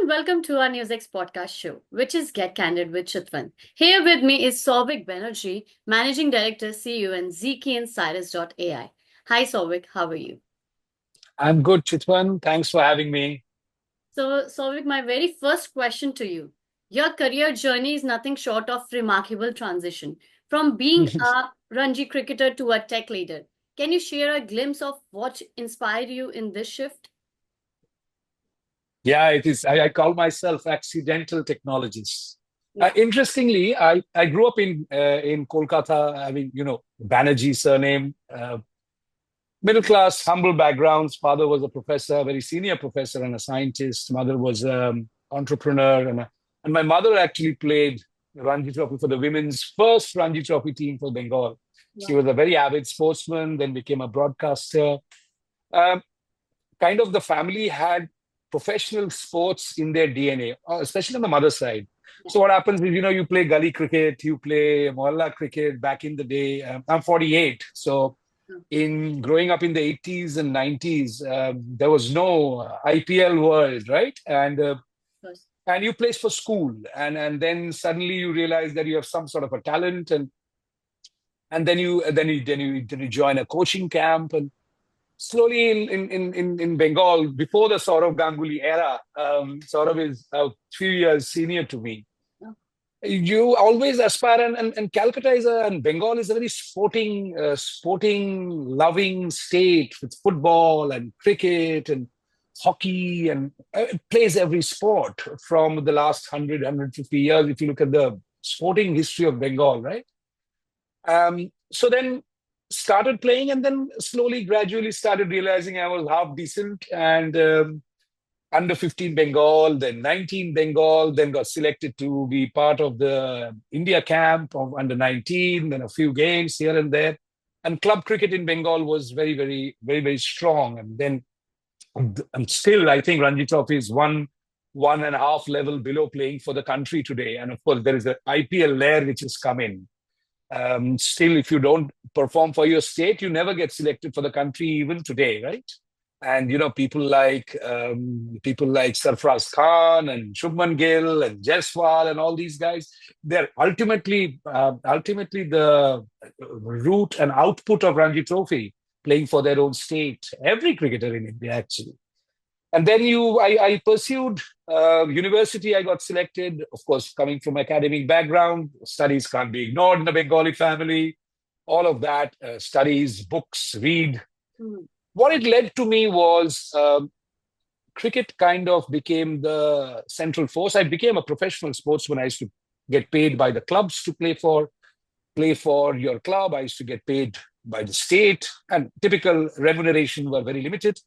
and welcome to our NewsX podcast show, which is Get Candid with Chitvan. Here with me is Sauvik Banerjjee, Managing Director, CEO, and Ziki and Sirrus.ai. Hi, Sauvik, how are you? I'm good, Chitvan. Thanks for having me. So, Sauvik, my very first question to you. Your career journey is nothing short of remarkable transition from being a Ranji cricketer to a tech leader. Can you share a glimpse of what inspired you in this shift? Yeah, it is. I call myself accidental technologist. Yeah. Interestingly, I grew up in Kolkata. I mean, Banerjjee surname, middle class, humble backgrounds. Father was a professor, a very senior professor and a scientist. Mother was entrepreneur, and my mother actually played Ranji Trophy for the women's first Ranji Trophy team for Bengal. She Wow. was a very avid sportsman, then became a broadcaster. Um, Kind of the family had professional sports in their DNA, especially on the mother side. Yeah. So what happens is, you play gully cricket, you play mohalla cricket back in the day. I'm 48, so Mm. in growing up in the 80s and 90s, there was no IPL world, right? First. And you play for school, and then suddenly you realize that you have some sort of a talent, and then you join a coaching camp, and slowly in Bengal, before the Saurav Ganguly era, Saurav is a few years senior to me. Oh, You always aspire, and Calcutta and Bengal is a very sporting loving state with football and cricket and hockey, and it plays every sport from the last 100, 150 years. If you look at the sporting history of Bengal, right? So then started playing, and then slowly, gradually started realizing I was half decent, and under 15 Bengal, then 19 Bengal, then got selected to be part of the India camp of under 19, then a few games here and there. And club cricket in Bengal was very, very, very, very strong. And then I'm still, I think Ranji Trophy is one and a half level below playing for the country today. And of course, there is an IPL layer which has come in. Still, if you don't perform for your state, you never get selected for the country even today, right? And people like Sarfraz Khan and Shubman Gill and Jaiswal and all these guys, they're ultimately the root and output of Ranji Trophy, playing for their own state. Every cricketer in India, actually. And then I pursued university. I got selected, of course, coming from academic background. Studies can't be ignored in a Bengali family. All of that, studies, books, read. mm, What it led to me was cricket kind of became the central force. I became a professional sportsman. I used to get paid by the clubs to play for your club. I used to get paid by the state, and typical remuneration were very limited.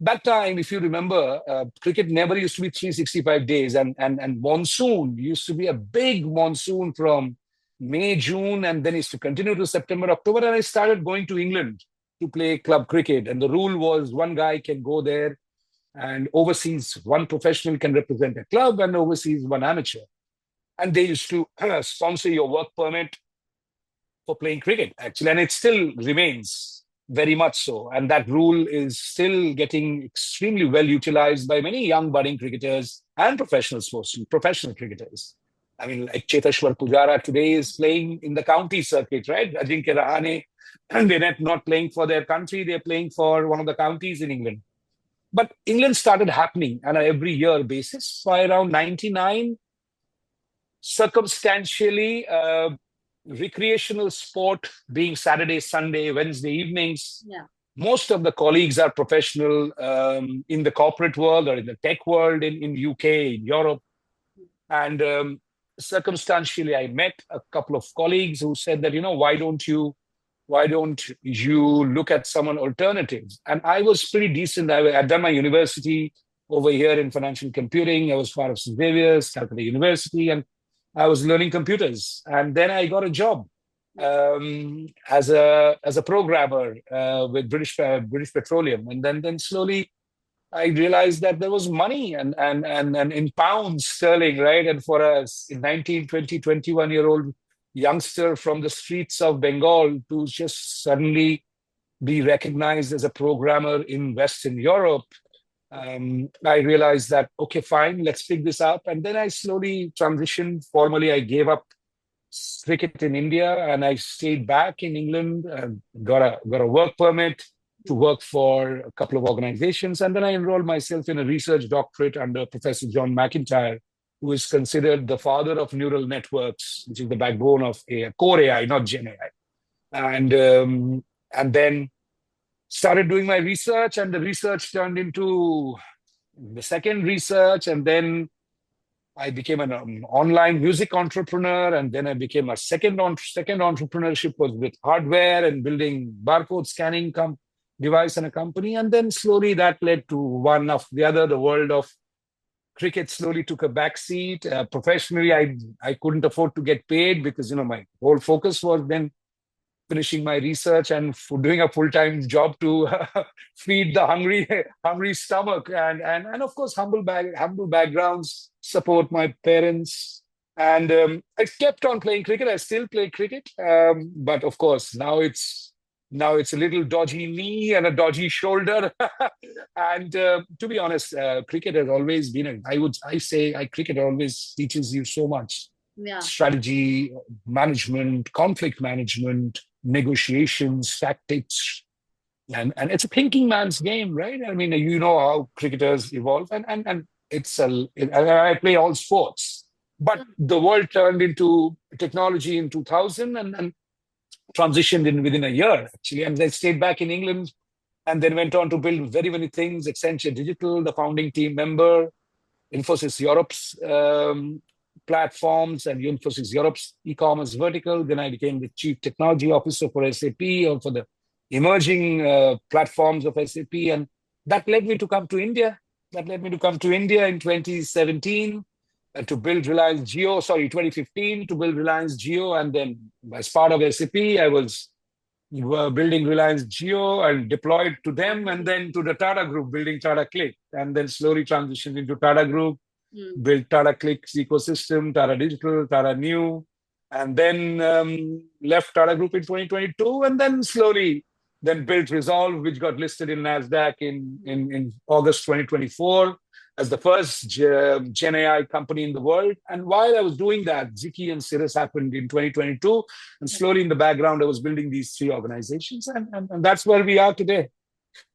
That time, if you remember, cricket never used to be 365 days, and monsoon used to be a big monsoon from May, June, and then used to continue to September, October. And I started going to England to play club cricket. And the rule was one guy can go there, and overseas, one professional can represent a club, and overseas, one amateur. And they used to sponsor your work permit for playing cricket, actually, and it still remains very much so. And that rule is still getting extremely well utilized by many young budding cricketers and professional sports, professional cricketers. I mean, like Chetashwar Pujara today is playing in the county circuit, right? Ajinkya Rahane, and they're not playing for their country; they're playing for one of the counties in England. But England started happening on an every year basis. By around 99, circumstantially, recreational sport being Saturday, Sunday, Wednesday evenings. yeah. Most of the colleagues are professional in the corporate world or in the tech world in UK, in Europe. And circumstantially, I met a couple of colleagues who said that, why don't you look at someone alternatives? And I was pretty decent. I'd done my university over here in financial computing. I was part of St. Xavier's, Calcutta University, and I was learning computers. And then I got a job as a programmer with British Petroleum. And then slowly I realized that there was money and in pounds sterling, right? And for us, in 19, 20, 21-year-old youngster from the streets of Bengal to just suddenly be recognized as a programmer in Western Europe, I realized that, okay, fine, let's pick this up. And then I slowly transitioned. Formally, I gave up cricket in India and I stayed back in England, got a work permit to work for a couple of organizations. And then I enrolled myself in a research doctorate under Professor John McIntyre, who is considered the father of neural networks, which is the backbone of AI, core AI, not Gen AI. And then started doing my research, and the research turned into the second research, and then I became an online music entrepreneur, and then I became a second entrepreneurship was with hardware and building barcode scanning device and a company, and then slowly that led to one of the other. The world of cricket slowly took a backseat. Professionally, I couldn't afford to get paid because my whole focus was then finishing my research and doing a full-time job to feed the hungry stomach, and of course humble backgrounds, support my parents, and I kept on playing cricket. I still play cricket, but of course now it's a little dodgy knee and a dodgy shoulder. And to be honest, cricket has always been cricket always teaches you so much: Yeah. strategy, management, conflict management, negotiations, tactics, and it's a thinking man's game, right? I mean, you know how cricketers evolve, and I play all sports, but the world turned into technology in 2000 and transitioned in within a year actually, and I stayed back in England and then went on to build very many things. Accenture Digital, the founding team member, Infosys Europe's platforms and Infosys Europe's e-commerce vertical. Then I became the chief technology officer for SAP, or for the emerging platforms of SAP. And that led me to come to India. In 2017 to build Reliance Jio, 2015 to build Reliance Jio. And then as part of SAP, I was building Reliance Jio and deployed to them, and then to the Tata Group, building Tata Click, and then slowly transitioned into Tata Group, built Tata Click's ecosystem, Tata Digital, Tata New, and then left Tata Group in 2022, and then slowly built Resolve, which got listed in NASDAQ in August 2024 as the first Gen AI company in the world. And while I was doing that, Ziki and Sirrus happened in 2022. And slowly in the background, I was building these three organizations. And that's where we are today.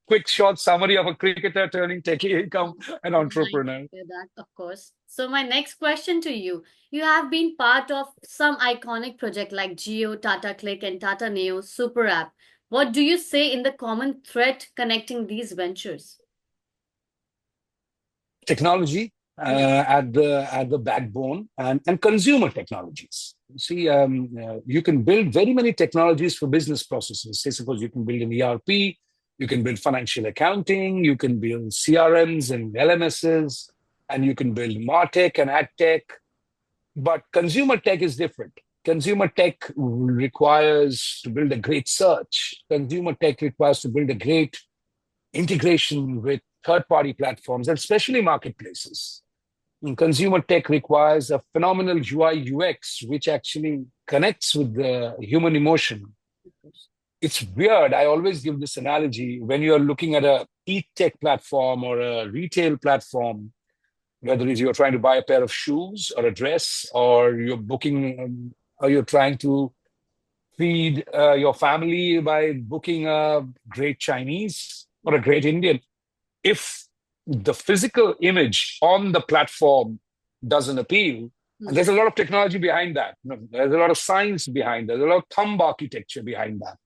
Quick, short summary of a cricketer turning techie income and entrepreneur. That, of course. So my next question to you: you have been part of some iconic project like Jio, Tata Click, and Tata Neo Super App. What do you say in the common thread connecting these ventures? Technology at the backbone, and consumer technologies. See, you can build very many technologies for business processes. Say, suppose you can build an ERP, you can build financial accounting, you can build CRMs and LMSs, and you can build MarTech and AdTech. But consumer tech is different. Consumer tech requires to build a great search. Consumer tech requires to build a great integration with third-party platforms, and especially marketplaces. And consumer tech requires a phenomenal UI UX, which actually connects with the human emotion. It's weird. I always give this analogy when you're looking at a e-tech platform or a retail platform, whether it's you're trying to buy a pair of shoes or a dress, or you're booking, or you're trying to feed your family by booking a great Chinese or a great Indian. If the physical image on the platform doesn't appeal, and there's a lot of technology behind that. There's a lot of science behind that. There's a lot of thumb architecture behind that.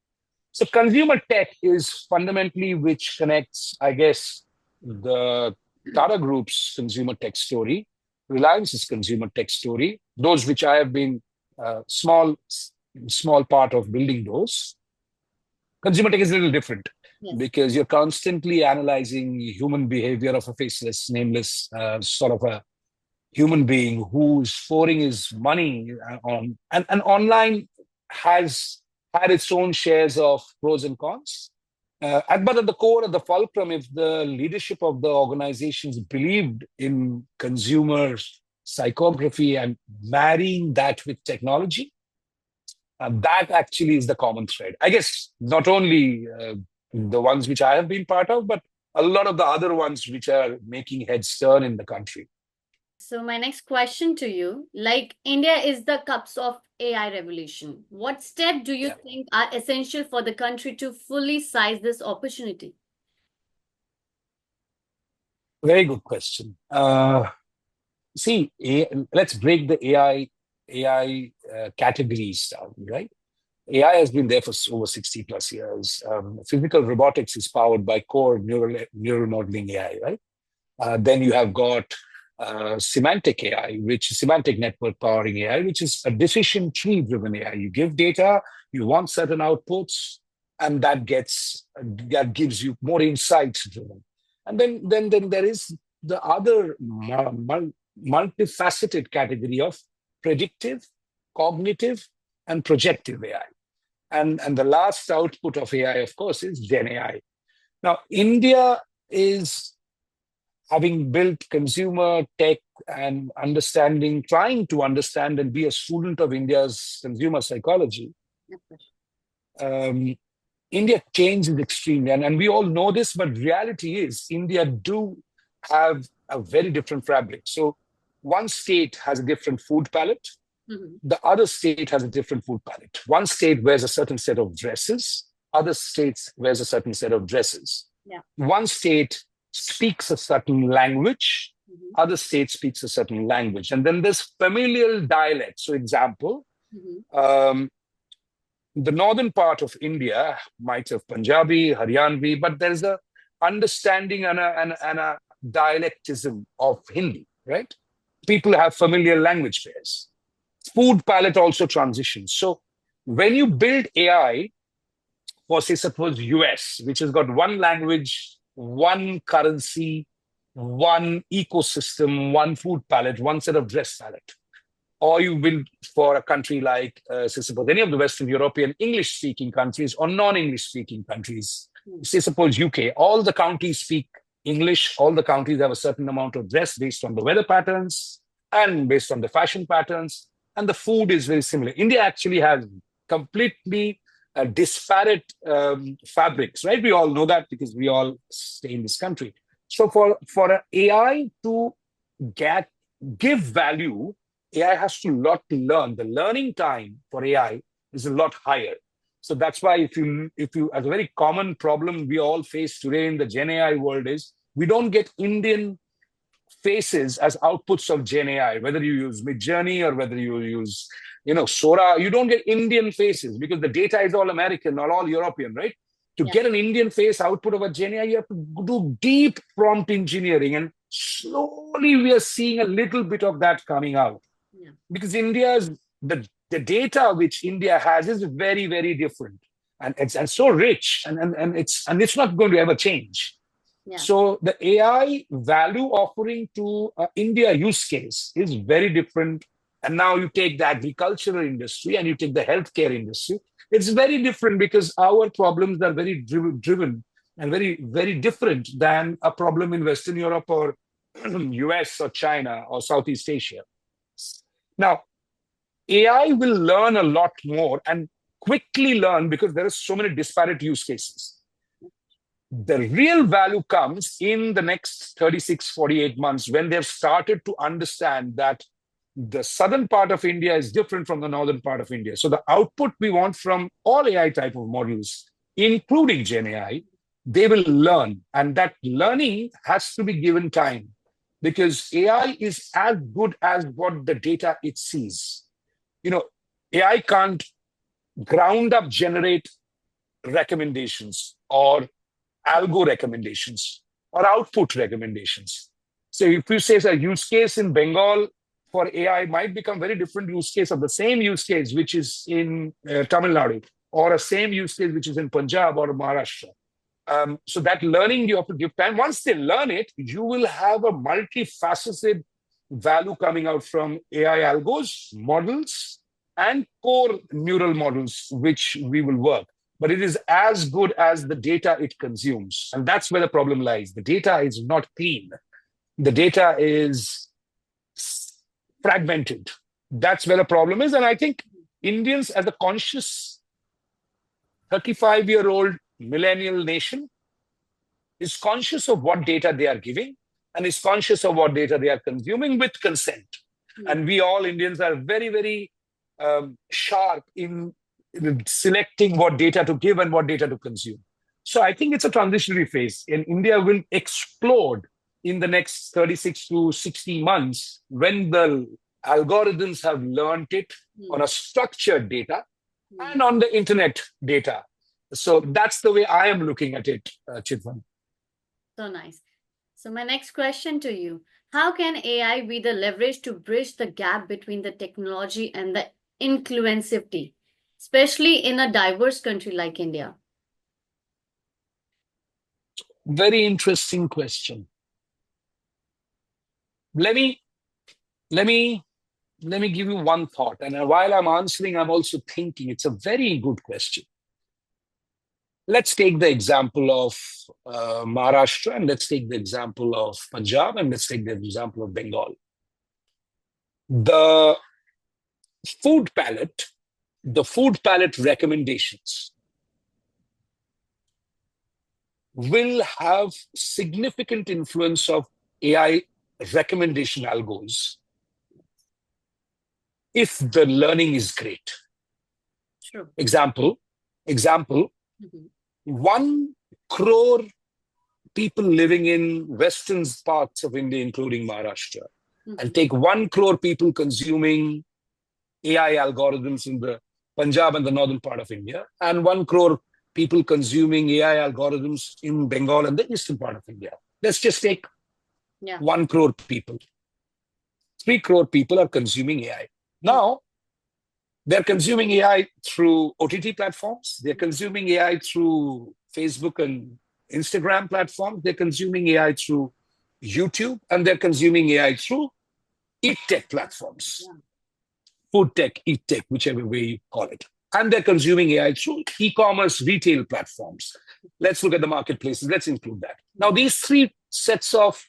So consumer tech is fundamentally which connects, I guess, the Tata Group's consumer tech story, Reliance's consumer tech story, those which I have been small part of building those. Consumer tech is a little different. Yes. Because you're constantly analyzing human behavior of a faceless, nameless sort of a human being who's pouring his money on. And online has had its own shares of pros and cons. But at the core of the fulcrum, if the leadership of the organizations believed in consumer psychography and marrying that with technology, that actually is the common thread. I guess not only the ones which I have been part of, but a lot of the other ones which are making heads turn in the country. So my next question to you, like India is the cups of AI revolution. What step do you Yeah, think are essential for the country to fully seize this opportunity? very good question. See, let's break the AI categories down, right? AI has been there for over 60 plus years. Physical robotics is powered by core neural modeling AI, right? Then you have got semantic AI, which is semantic network powering AI, which is a decision tree driven AI. You give data, you want certain outputs, and that gives you more insights driven. And then there is the other multifaceted category of predictive, cognitive, and projective AI. And the last output of AI, of course, is Gen AI. Now, India is having built consumer tech and understanding, trying to understand and be a student of India's consumer psychology. Um, India changes extremely, and we all know this, but reality is India do have a very different fabric. So one state has a different food palette, the other state has a different food palette. One state wears a certain set of dresses, other states wears a certain set of dresses. Yeah. One state speaks a certain language, other state speaks a certain language. And then there's familial dialect. So example, the northern part of India might have Punjabi, Haryanvi, but there's a understanding and a dialectism of Hindi, right? People have familiar language pairs. Food palette also transitions. So when you build AI for, say, suppose US, which has got one language, one currency, one ecosystem, one food palette, one set of dress palette, or you build for a country like, say, suppose any of the Western European English-speaking countries or non-English-speaking countries, say, suppose UK, all the counties speak English, all the countries have a certain amount of dress based on the weather patterns and based on the fashion patterns, and the food is very similar. India actually has completely disparate fabrics, right? We all know that because we all stay in this country. So for an AI to give value, AI has to lot to learn. The learning time for AI is a lot higher. So that's why if you as a very common problem we all face today in the Gen AI world is we don't get Indian faces as outputs of Gen AI, whether you use Midjourney or whether you use, Sora, you don't get Indian faces because the data is all American or all European, right? To get an Indian face output of a Gen AI, you have to do deep prompt engineering. And slowly we are seeing a little bit of that coming out. Yeah. Because the data which India has is very, very different. And it's so rich and it's not going to ever change. Yeah. So the AI value offering to India use case is very different. And now you take the agricultural industry and you take the healthcare industry. It's very different because our problems are very driven and very, very different than a problem in Western Europe or US or China or Southeast Asia. Now, AI will learn a lot more and quickly learn because there are so many disparate use cases. The real value comes in the next 36, 48 months when they've started to understand that the southern part of India is different from the northern part of India. So the output we want from all AI type of models, including Gen AI, they will learn. And that learning has to be given time because AI is as good as what the data it sees. AI can't ground up generate recommendations or algo recommendations or output recommendations. So if you say a use case in Bengal for AI might become very different use case of the same use case which is in Tamil Nadu or a same use case which is in Punjab or Maharashtra. So that learning you have to give time. Once they learn it, you will have a multifaceted value coming out from AI algos, models, and core neural models, which we will work. But it is as good as the data it consumes. And that's where the problem lies. The data is not clean. The data is fragmented. That's where the problem is. And I think Indians, as a conscious 35-year-old millennial nation, is conscious of what data they are giving and is conscious of what data they are consuming with consent. And we all Indians are very, very sharp in selecting what data to give and what data to consume. So I think it's a transitionary phase, and India will explode in the next 36 to 60 months when the algorithms have learned it on a structured data and on the internet data. So that's the way I am looking at it, Chitvan. So nice. So my next question to you, how can AI be the leverage to bridge the gap between the technology and the inclusivity, especially in a diverse country like India? Very interesting question. Let me give you one thought. And while I'm answering, I'm also thinking it's a very good question. Let's take the example of Maharashtra, and let's take the example of Punjab, and let's take the example of Bengal. The food palette recommendations will have significant influence of AI recommendation algos if the learning is great. True. Example, 1 crore people living in western parts of India, including Maharashtra, and take 1 crore people consuming AI algorithms in the Punjab and the northern part of India, and 1 crore people consuming AI algorithms in Bengal and the eastern part of India. Let's just take 1 crore people. 3 crore people are consuming AI. Now, they're consuming AI through OTT platforms. They're consuming AI through Facebook and Instagram platforms. They're consuming AI through YouTube, and they're consuming AI through eat tech platforms. Food tech, eat tech, whichever way you call it. And they're consuming AI through e-commerce retail platforms. Let's look at the marketplaces. Let's include that. Now, these 3 sets of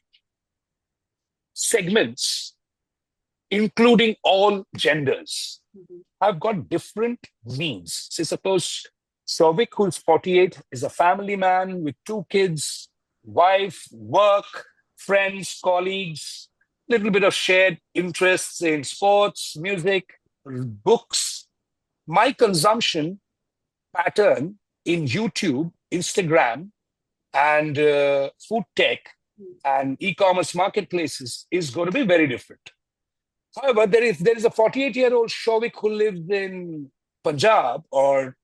segments, including all genders, have got different needs. Say, suppose Sauvik, who's 48, is a family man with 2 kids, wife, work, friends, colleagues, little bit of shared interests in sports, music, books. My consumption pattern in YouTube, Instagram, and food tech and e-commerce marketplaces is going to be very different. However, there is a 48-year-old Sauvik who lives in Punjab or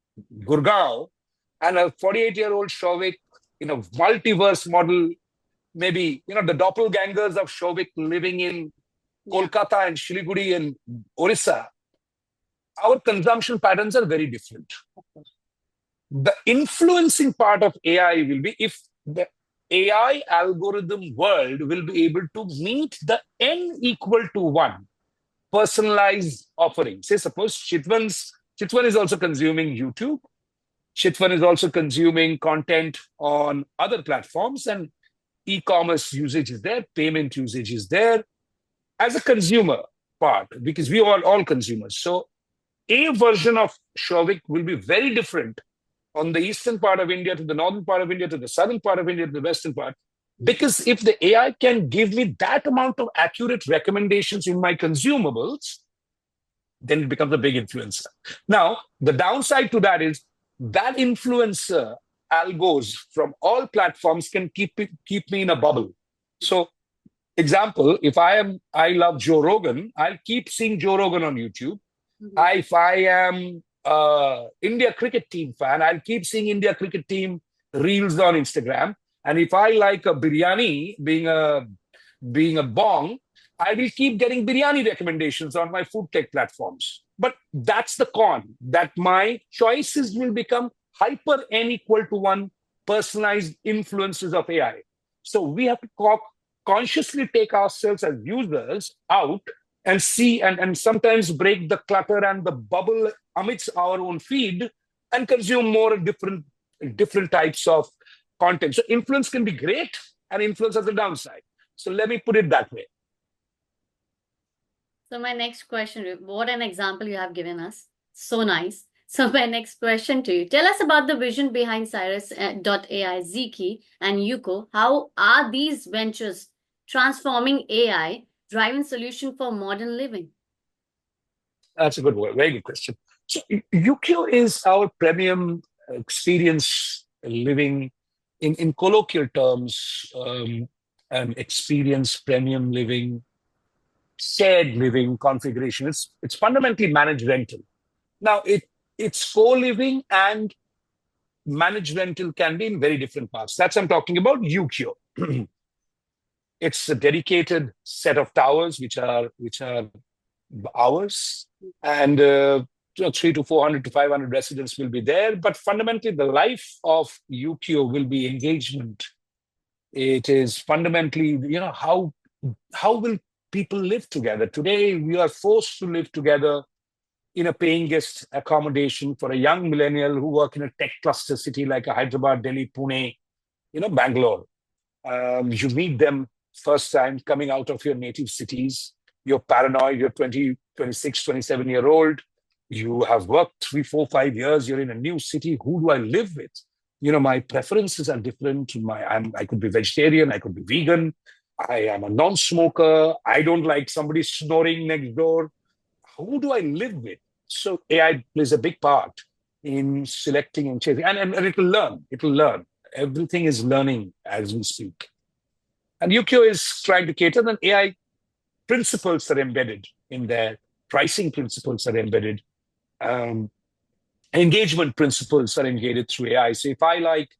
Gurgaon, and a 48-year-old Sauvik in a multiverse model, maybe, the doppelgangers of Sauvik living in Kolkata and Shiliguri and Orissa. Our consumption patterns are very different. The influencing part of AI will be if the AI algorithm world will be able to meet the n equal to 1 personalized offering. Say, suppose Chitvan is also consuming YouTube. Chitvan is also consuming content on other platforms, and e-commerce usage is there, payment usage is there as a consumer part, because we are all consumers. So a version of Sauvik will be very different on the eastern part of India to the northern part of India to the southern part of India to the western part. Because if the AI can give me that amount of accurate recommendations in my consumables, then it becomes a big influencer. Now, the downside to that is that influencer algos from all platforms can keep me in a bubble. So, example, if I love Joe Rogan, I'll keep seeing Joe Rogan on YouTube. If I am India cricket team fan, I'll keep seeing India cricket team reels on Instagram. And if I like a biryani, being a bong, I will keep getting biryani recommendations on my food tech platforms. But that's the con, that my choices will become hyper n equal to 1 personalized influences of AI. So we have to consciously take ourselves as users out and see and sometimes break the clutter and the bubble amidst our own feed and consume more different types of content. So influence can be great, and influence has a downside. So let me put it that way. So my next question, what an example you have given us. So nice. So my next question to you. Tell us about the vision behind Sirrus.ai, Ziki, and Yuko. How are these ventures transforming AI driven solution for modern living? That's a good word. Very good question. So UQ is our premium experience living in colloquial terms, an experience premium living, shared living configuration. It's fundamentally managed rental. Now it's co-living and managed rental can be in very different parts. That's I'm talking about UQ. It's a dedicated set of towers which are hours, and 3 to 400 to 500 residents will be there. But fundamentally, the life of UKO will be engagement. It is fundamentally, how will people live together? Today, we are forced to live together in a paying guest accommodation for a young millennial who work in a tech cluster city like a Hyderabad, Delhi, Pune, Bangalore. You meet them first time coming out of your native cities. You're paranoid, you're 20, 26, 27-year old. You have worked 3, 4, 5 years. You're in a new city. Who do I live with? My preferences are different. I could be vegetarian. I could be vegan. I am a non-smoker. I don't like somebody snoring next door. Who do I live with? So AI plays a big part in selecting and chasing. And it will learn. It will learn. Everything is learning as we speak. And UQ is trying to cater, and AI principles are embedded in there. Pricing principles are embedded. Um, Engagement principles are engaged through AI. So if I like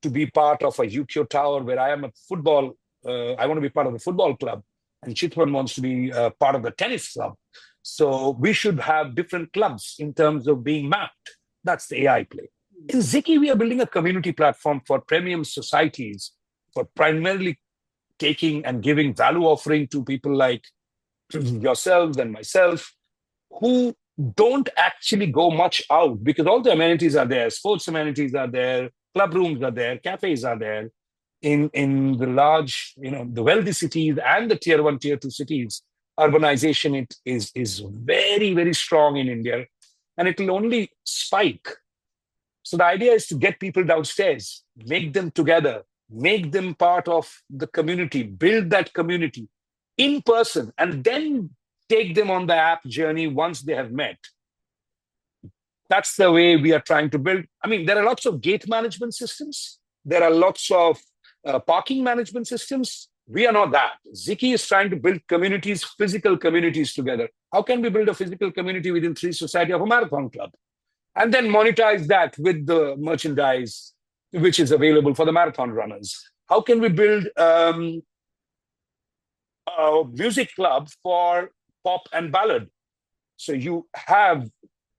to be part of a UQ tower where I am a football, I want to be part of the football club, and Chitvan wants to be part of the tennis club. So we should have different clubs in terms of being mapped. That's the AI play. In Ziki, we are building a community platform for premium societies, for primarily taking and giving value offering to people like yourselves and myself, who don't actually go much out because all the amenities are there. Sports amenities are there, club rooms are there, cafes are there. In the large, the wealthy cities and the tier 1, tier 2 cities, urbanization is very, very strong in India, and it will only spike. So the idea is to get people downstairs, make them together, make them part of the community, build that community in person, and then take them on the app journey once they have met. That's the way we are trying to build. I mean, there are lots of gate management systems. There are lots of parking management systems. We are not that. Ziki is trying to build communities, physical communities together. How can we build a physical community within 3 society of a marathon club? And then monetize that with the merchandise which is available for the marathon runners. How can we build a music club for pop and ballad? So you have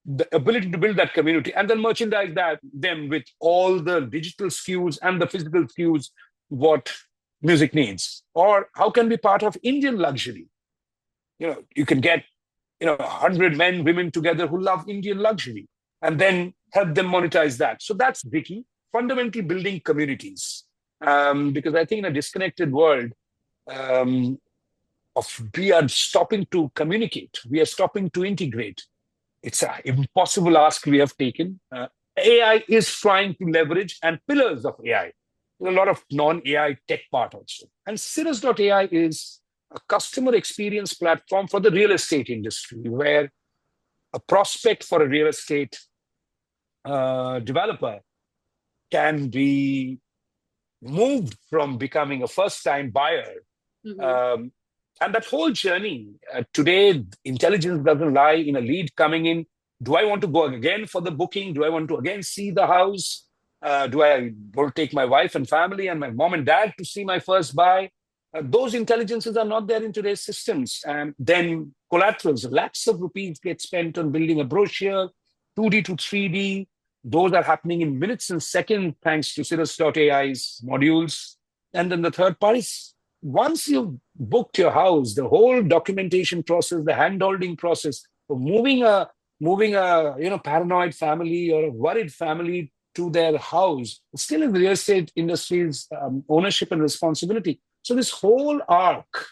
the ability to build that community and then merchandise them with all the digital SKUs and the physical SKUs what music needs. Or how can be part of Indian luxury? You can get 100 men, women together who love Indian luxury, and then help them monetize that. So that's Vicky, fundamentally building communities. Because I think in a disconnected world, we are stopping to communicate. We are stopping to integrate. It's an impossible ask we have taken. AI is trying to leverage and pillars of AI. There's a lot of non-AI tech part also. And Sirrus.ai is a customer experience platform for the real estate industry, where a prospect for a real estate developer can be moved from becoming a first-time buyer. And that whole journey, today, intelligence doesn't lie in a lead coming in. Do I want to go again for the booking? Do I want to again see the house? Do I want to take my wife and family and my mom and dad to see my first buy? Those intelligences are not there in today's systems. And then collaterals, lakhs of rupees get spent on building a brochure, 2D to 3D. Those are happening in minutes and seconds thanks to Sirrus.ai's modules. And then the third parties, once you've booked your house, the whole documentation process, the hand-holding process for moving a paranoid family or a worried family to their house, still in the real estate industry's ownership and responsibility. So this whole arc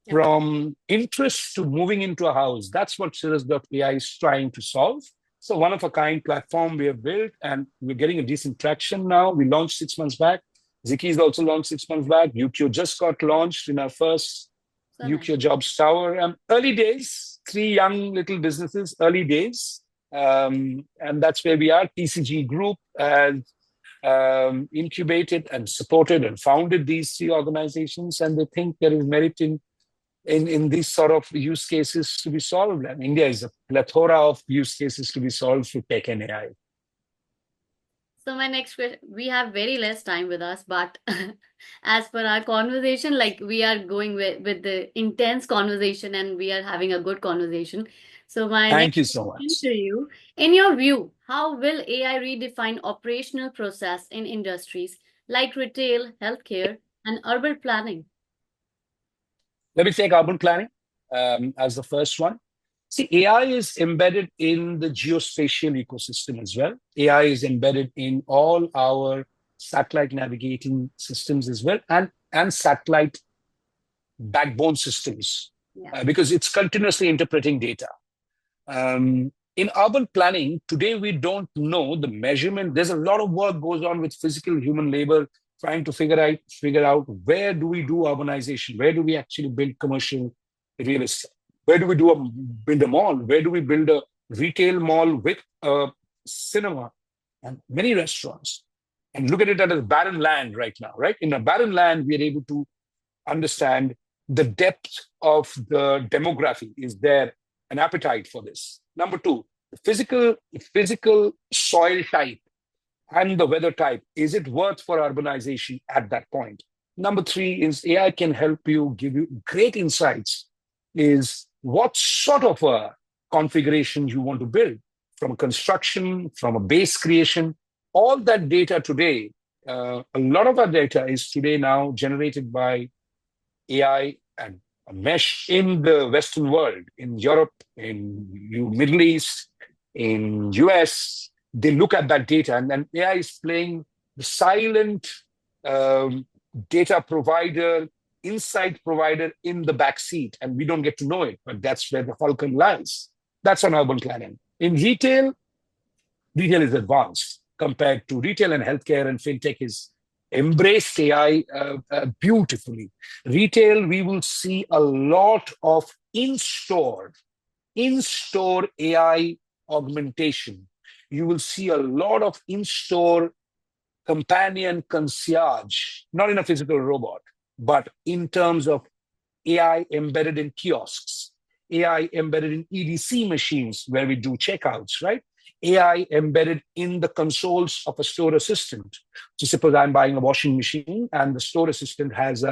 from interest to moving into a house, that's what Sirrus.ai is trying to solve. So one-of-a-kind platform we have built, and we're getting a decent traction now. We launched 6 months back. Ziki is also launched 6 months back. UQ just got launched in our first So nice. UQ Jobs Tower. Early days, 3 young little businesses, early days. And that's where we are. TCG Group has incubated and supported and founded these 3 organizations, and they think there is merit in these sort of use cases to be solved. And India is a plethora of use cases to be solved through tech and AI. So my next question, we have very less time with us, but as per our conversation, like we are going with the intense conversation and we are having a good conversation. So my Thank next you so question much. to you, in your view, how will AI redefine operational process in industries like retail, healthcare, and urban planning? Let me take urban planning as the first one. See, AI is embedded in the geospatial ecosystem as well. AI is embedded in all our satellite navigating systems as well, and satellite backbone systems, Yeah. because it's continuously interpreting data. In urban planning, today we don't know the measurement. There's a lot of work goes on with physical human labor trying to figure out where do we do urbanization, where do we actually build commercial real estate, where do we build a mall, where do we build a retail mall with a cinema and many restaurants, and look at it as barren land right now. Right, in a barren land, we are able to understand the depth of the demography. Is there an appetite for this? Number two, physical soil type and the weather type. Is it worth for urbanization at that point? Number three is AI can help you, give you great insights. Is what sort of a configuration you want to build, from a construction, from a base creation. All that data today, a lot of our data is today now generated by AI and a mesh in the Western world, in Europe, in Middle East, in US. They look at that data, and then AI is playing the silent um, data provider, insight provider in the back seat, and we don't get to know it. But that's where the falcon lies. That's on urban planning. In retail is advanced compared to retail, and healthcare and fintech is embraced AI beautifully. Retail, we will see a lot of in-store AI augmentation. You will see a lot of in-store companion concierge, not in a physical robot, but in terms of AI embedded in kiosks, AI embedded in EDC machines where we do checkouts, right? AI embedded in the consoles of a store assistant. So suppose I'm buying a washing machine and the store assistant has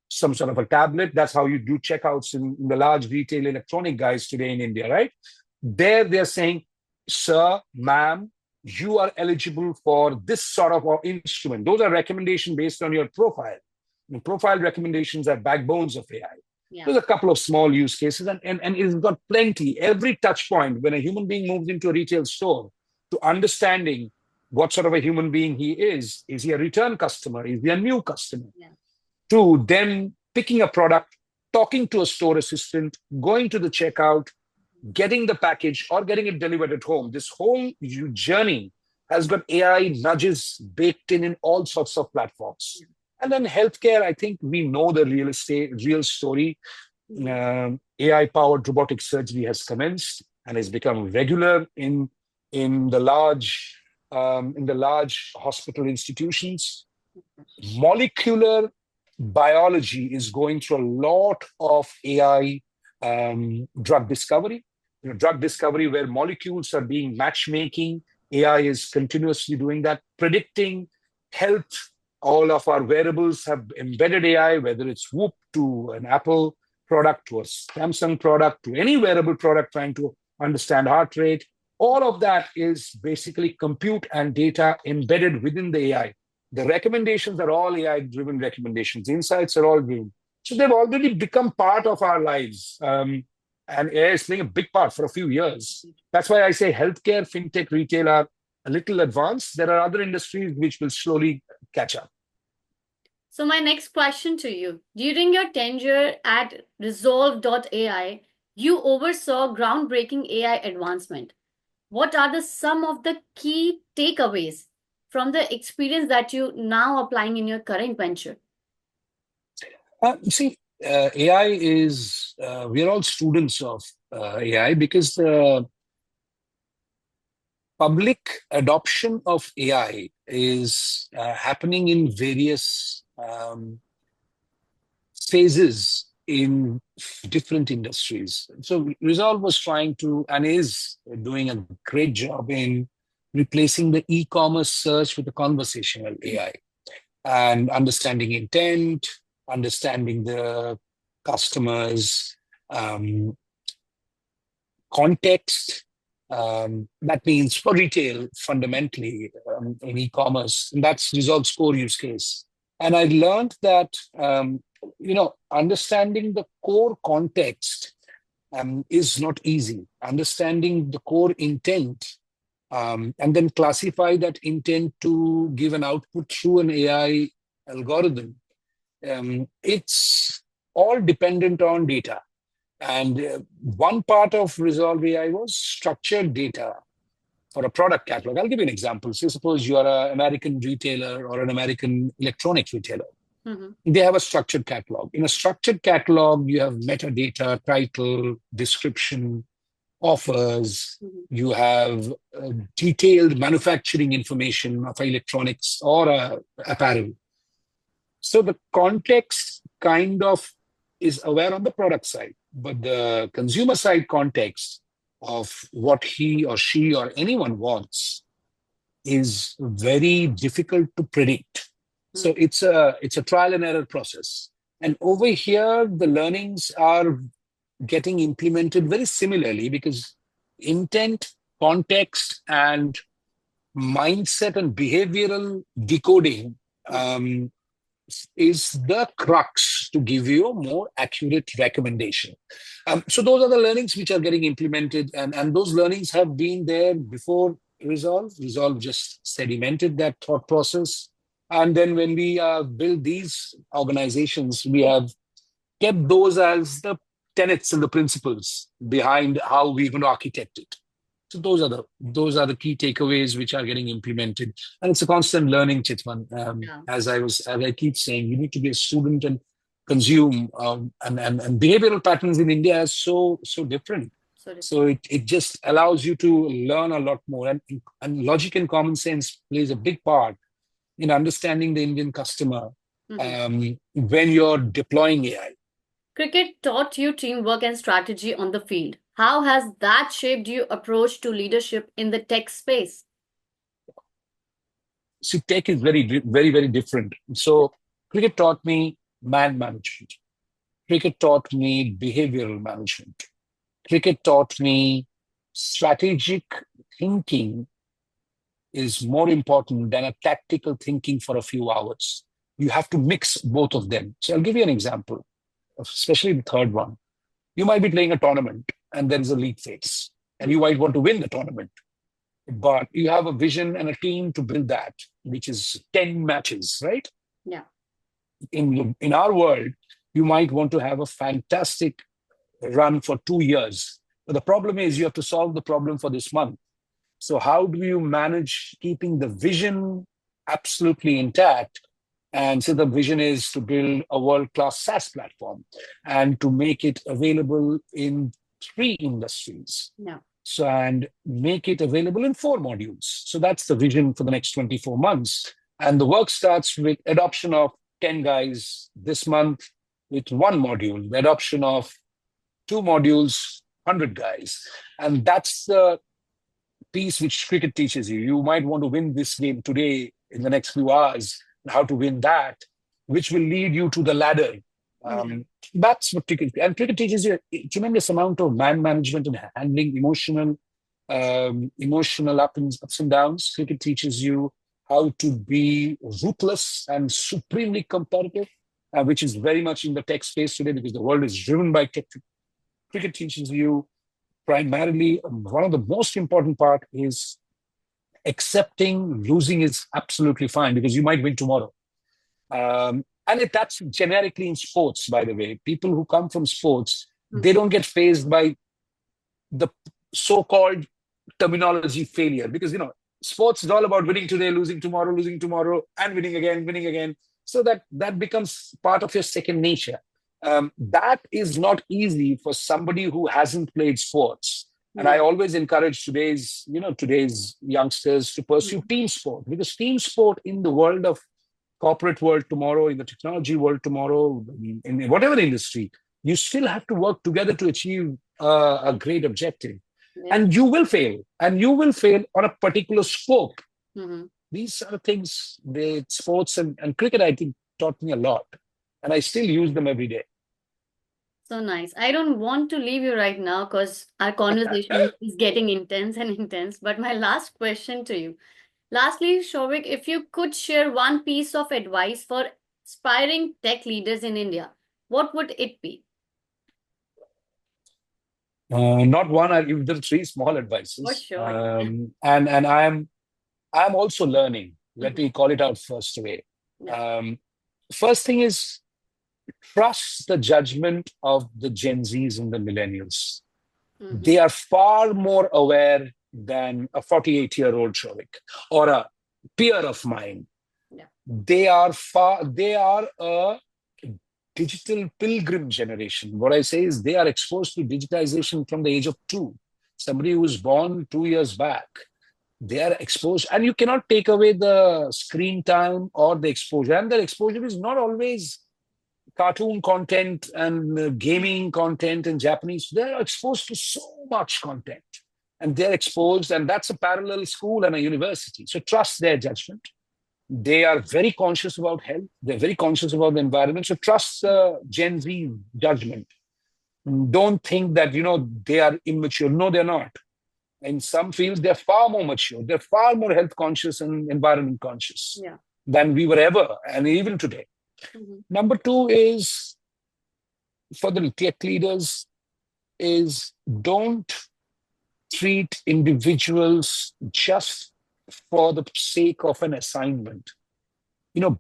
some sort of a tablet. That's how you do checkouts in the large retail electronic guys today in India, right? There they're saying, sir, ma'am, you are eligible for this sort of instrument. Those are recommendations based on your profile. And profile recommendations are backbones of AI. Yeah. There's a couple of small use cases, and it's got plenty. Every touch point when a human being moves into a retail store, to understanding what sort of a human being he is he a return customer? Is he a new customer? Yeah. To then picking a product, talking to a store assistant, going to the checkout, getting the package or getting it delivered at home. This whole journey has got AI nudges baked in all sorts of platforms. Yeah. And then healthcare, I think we know the real story. AI-powered robotic surgery has commenced and has become regular in the large hospital institutions. Molecular biology is going through a lot of AI drug discovery. Drug discovery where molecules are being matchmaking. AI is continuously doing that, predicting health. All of our wearables have embedded AI, whether it's Whoop to an Apple product, to a Samsung product, to any wearable product trying to understand heart rate. All of that is basically compute and data embedded within the AI. The recommendations are all AI-driven recommendations. Insights are all given. So they've already become part of our lives. And AI is playing a big part for a few years. That's why I say healthcare, fintech, retail are a little advanced. There are other industries which will slowly catch up. So my next question to you, during your tenure at Resolve.ai, you oversaw groundbreaking AI advancement. what are some of the key takeaways from the experience that you now applying in your current venture? You see, AI is, we're all students of AI because the public adoption of AI is happening in various phases in different industries. So Resolve was trying to and is doing a great job in replacing the e-commerce search with the conversational AI and understanding intent, understanding the customers' um, context. That means for retail, fundamentally, in e-commerce, and that's Resolve's core use case. And I learned that understanding the core context is not easy. Understanding the core intent and then classify that intent to give an output through an AI algorithm. It's all dependent on data. And one part of Resolve AI was structured data for a product catalog. I'll give you an example. So suppose you are an American retailer or an American electronics retailer. They have a structured catalog. In a structured catalog, you have metadata, title, description, offers. You have detailed manufacturing information of electronics or apparel. So the context kind of is aware on the product side, but the consumer side context of what he or she or anyone wants is very difficult to predict. So it's a trial and error process. And over here, the learnings are getting implemented very similarly because intent, context, and mindset and behavioral decoding is the crux to give you a more accurate recommendation. So those are the learnings which are getting implemented, and those learnings have been there before Resolve. Resolve just sedimented that thought process. And then when we build these organizations, we have kept those as the tenets and the principles behind how we're going to architect it. So those are the key takeaways which are getting implemented, and it's a constant learning, Chitvan. As I keep saying, you need to be a student and consume, and behavioral patterns in India are so different. So it just allows you to learn a lot more, and logic and common sense plays a big part in understanding the Indian customer when you're deploying AI. Cricket taught you teamwork and strategy on the field. How has that shaped your approach to leadership in the tech space? See, tech is very, very, very different. So cricket taught me man management. Cricket taught me behavioral management. Cricket taught me strategic thinking is more important than a tactical thinking for a few hours. You have to mix both of them. So I'll give you an example, especially the third one. You might be playing a tournament and there is a league phase, and you might want to win the tournament. But you have a vision and a team to build that, which is 10 matches, right? Yeah. In our world, you might want to have a fantastic run for 2 years. But the problem is you have to solve the problem for this month. So how do you manage keeping the vision absolutely intact? And so the vision is to build a world-class SaaS platform and to make it available in 3 industries. Yeah. So, and make it available in 4 modules. So that's the vision for the next 24 months. And the work starts with adoption of 10 guys this month with 1 module, the adoption of 2 modules, 100 guys. And that's the piece which cricket teaches you. You might want to win this game today in the next few hours, how to win that, which will lead you to the ladder. That's what cricket, and cricket teaches you a tremendous amount of man management and handling emotional ups and downs. Cricket teaches you how to be ruthless and supremely competitive, which is very much in the tech space today because the world is driven by tech. Cricket teaches you primarily, one of the most important part is accepting losing is absolutely fine because you might win tomorrow. And that's generically in sports, by the way. People who come from sports, they don't get phased by the so-called terminology failure, because sports is all about winning today, losing tomorrow, and winning again. So that becomes part of your second nature. That is not easy for somebody who hasn't played sports. And I Yeah. always encourage today's youngsters to pursue team sport, because team sport in the world of corporate world tomorrow, in the technology world tomorrow, in whatever industry, you still have to work together to achieve a great objective. Yeah. And you will fail, on a particular scope. Mm-hmm. These are things, the sports and cricket, I think, taught me a lot. And I still use them every day. So nice. I don't want to leave you right now because our conversation is getting intense and intense. But my last question to you. Lastly, Sauvik, if you could share one piece of advice for aspiring tech leaders in India, what would it be? Not one, I'll give them three small For advices. sure. And I'm also learning. Let Mhm. me call it out first away. Yeah. Um, First thing is, trust the judgment of the Gen Zs and the millennials. Mhm. They are far more aware than a 48-year-old Shovik or a peer of mine. Yeah. They are a digital pilgrim generation. What I say is they are exposed to digitization from the age of 2. Somebody who was born 2 years back, they are exposed, and you cannot take away the screen time or the exposure. And the exposure is not always cartoon content and gaming content and Japanese. They're exposed to so much content, and they're exposed, and that's a parallel school and a university. So trust their judgment. They are very conscious about health. They're very conscious about the environment. So trust Gen Z judgment. Don't think that they are immature. No, they're not. In some fields, they're far more mature. They're far more health conscious and environment conscious Yeah. than we were ever, and even today. Mhm. Number two is, for the tech leaders, is don't treat individuals just for the sake of an assignment.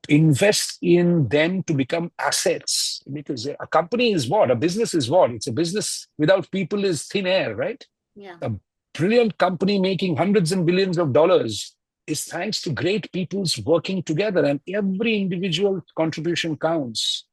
Invest in them to become assets, because a company is what? A business is what? It's a business without people is thin air, right? Yeah. A brilliant company making hundreds and billions of dollars is thanks to great people's working together, and every individual contribution counts.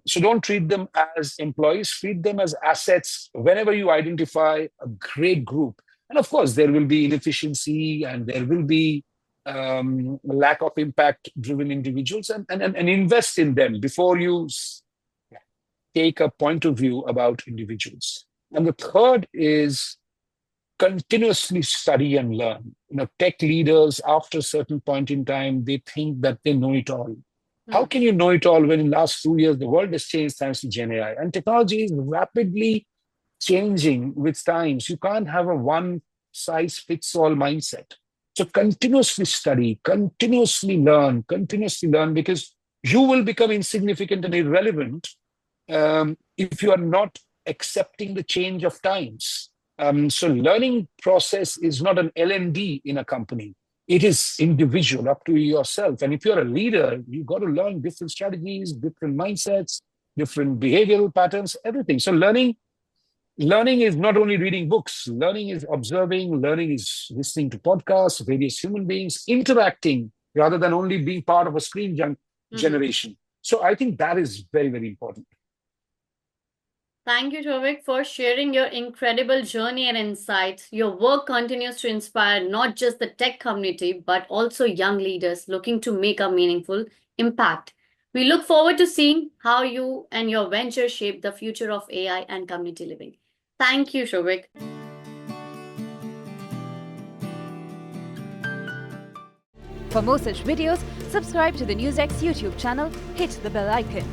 So don't treat them as employees, treat them as assets whenever you identify a great group. And of course, there will be inefficiency and there will be lack of impact driven individuals, and invest in them before you take a point of view about individuals. And the third is continuously study and learn. Tech leaders, after a certain point in time, they think that they know it all. How Hmm. can you know it all when in the last 2 years, the world has changed thanks to Gen AI? And technology is rapidly changing with times. You can't have a one size fits all mindset. So continuously learn, because you will become insignificant and irrelevant if you are not accepting the change of times. So learning process is not an L&D in a company. It is individual, up to yourself. And if you're a leader, you've got to learn different strategies, different mindsets, different behavioral patterns, everything. So learning is not only reading books. Learning is observing. Learning is listening to podcasts, various human beings, interacting rather than only being part of a screen Mhm. generation. So I think that is very, very important. Thank you, Sauvik, for sharing your incredible journey and insights. Your work continues to inspire not just the tech community, but also young leaders looking to make a meaningful impact. We look forward to seeing how you and your venture shape the future of AI and community living. Thank you, Sauvik. For more such videos, subscribe to the NewsX YouTube channel, hit the bell icon.